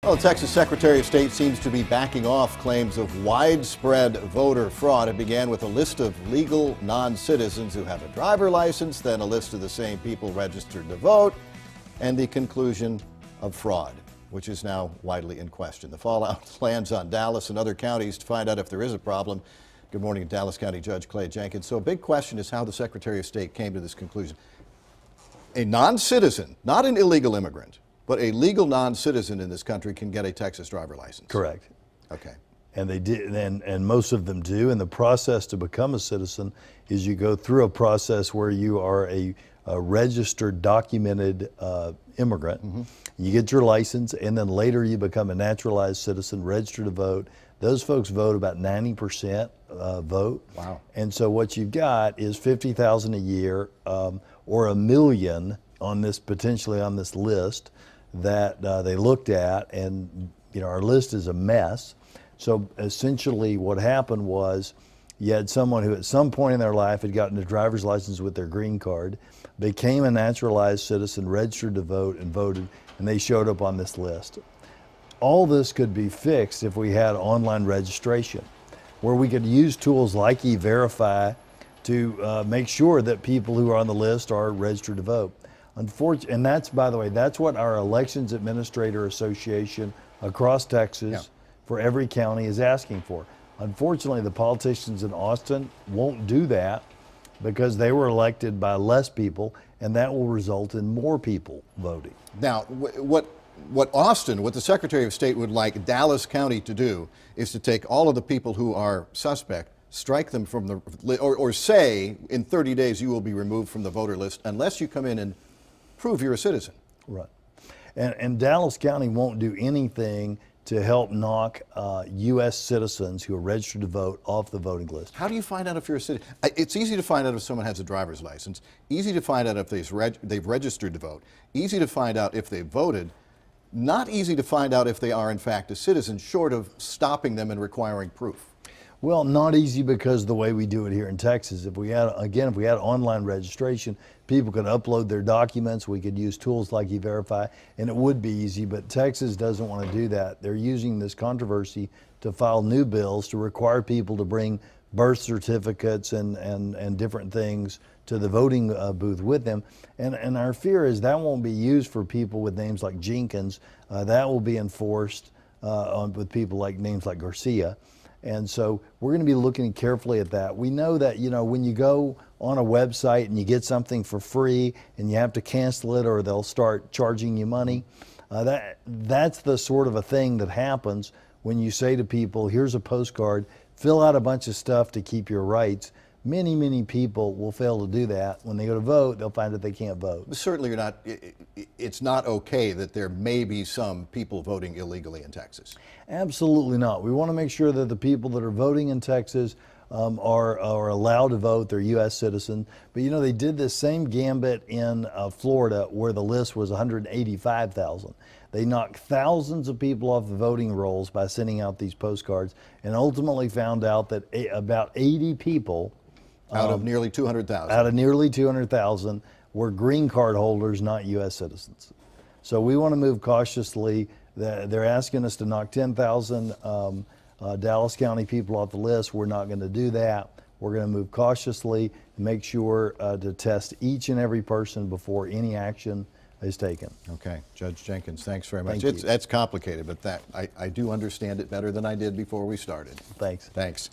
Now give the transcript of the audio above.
Well, the Texas Secretary of State seems to be backing off claims of widespread voter fraud. It began with a list of legal non-citizens who have a driver license, then a list of the same people registered to vote, and the conclusion of fraud, which is now widely in question. The fallout lands on Dallas and other counties to find out if there is a problem. Good morning, Dallas County Judge Clay Jenkins. So a big question is how the Secretary of State came to this conclusion. A non-citizen, not an illegal immigrant, but a legal non-citizen in this country can get a Texas driver license. Correct. Okay. And they did, and most of them do. And the process to become a citizen is you go through a process where you are a registered, documented immigrant. Mm-hmm. You get your license, and then later you become a naturalized citizen, registered to vote. Those folks vote about 90% vote. Wow. And so what you've got is $50,000 a year or $1 million on this, potentially on this list that they looked at, and our list is a mess. So essentially what happened was you had someone who at some point in their life had gotten a driver's license with their green card, became a naturalized citizen, registered to vote, and voted, and they showed up on this list. All this could be fixed if we had online registration, where we could use tools like E-Verify to make sure that people who are on the list are registered to vote. Unfortunately, and that's, by the way, that's what our Elections Administrator Association across Texas for every county is asking for. Unfortunately, the politicians in Austin won't do that because they were elected by less people, and that will result in more people voting. Now, what the Secretary of State would like Dallas County to do is to take all of the people who are suspect, strike them from the, or say in 30 days you will be removed from the voter list unless you come in and prove you're a citizen. Right. And Dallas County won't do anything to help knock U.S. citizens who are registered to vote off the voting list. How do you find out if you're a citizen? It's easy to find out if someone has a driver's license, easy to find out if they've registered to vote, easy to find out if they've voted, not easy to find out if they are in fact a citizen, short of stopping them and requiring proof. Well, not easy because the way we do it here in Texas. If we had online registration, people could upload their documents. We could use tools like E-Verify, and it would be easy, but Texas doesn't want to do that. They're using this controversy to file new bills to require people to bring birth certificates and different things to the voting booth with them. And our fear is that won't be used for people with names like Jenkins. That will be enforced with people like names like Garcia. And so we're going to be looking carefully at that. We know that, when you go on a website and you get something for free and you have to cancel it or they'll start charging you money, that's the sort of a thing that happens when you say to people, here's a postcard, fill out a bunch of stuff to keep your rights. Many, many people will fail to do that. When they go to vote, they'll find that they can't vote. Certainly it's not okay that there may be some people voting illegally in Texas. Absolutely not. We want to make sure that the people that are voting in Texas are allowed to vote. They're U.S. citizens. But they did this same gambit in Florida where the list was 185,000. They knocked thousands of people off the voting rolls by sending out these postcards and ultimately found out that about 80 people out of nearly 200,000. Out of nearly 200,000 were green card holders, not U.S. citizens. So we want to move cautiously. They're asking us to knock 10,000 Dallas County people off the list. We're not going to do that. We're going to move cautiously and make sure to test each and every person before any action is taken. Okay, Judge Jenkins, thanks very much. Thank you. That's complicated, but I do understand it better than I did before we started. Thanks. Thanks.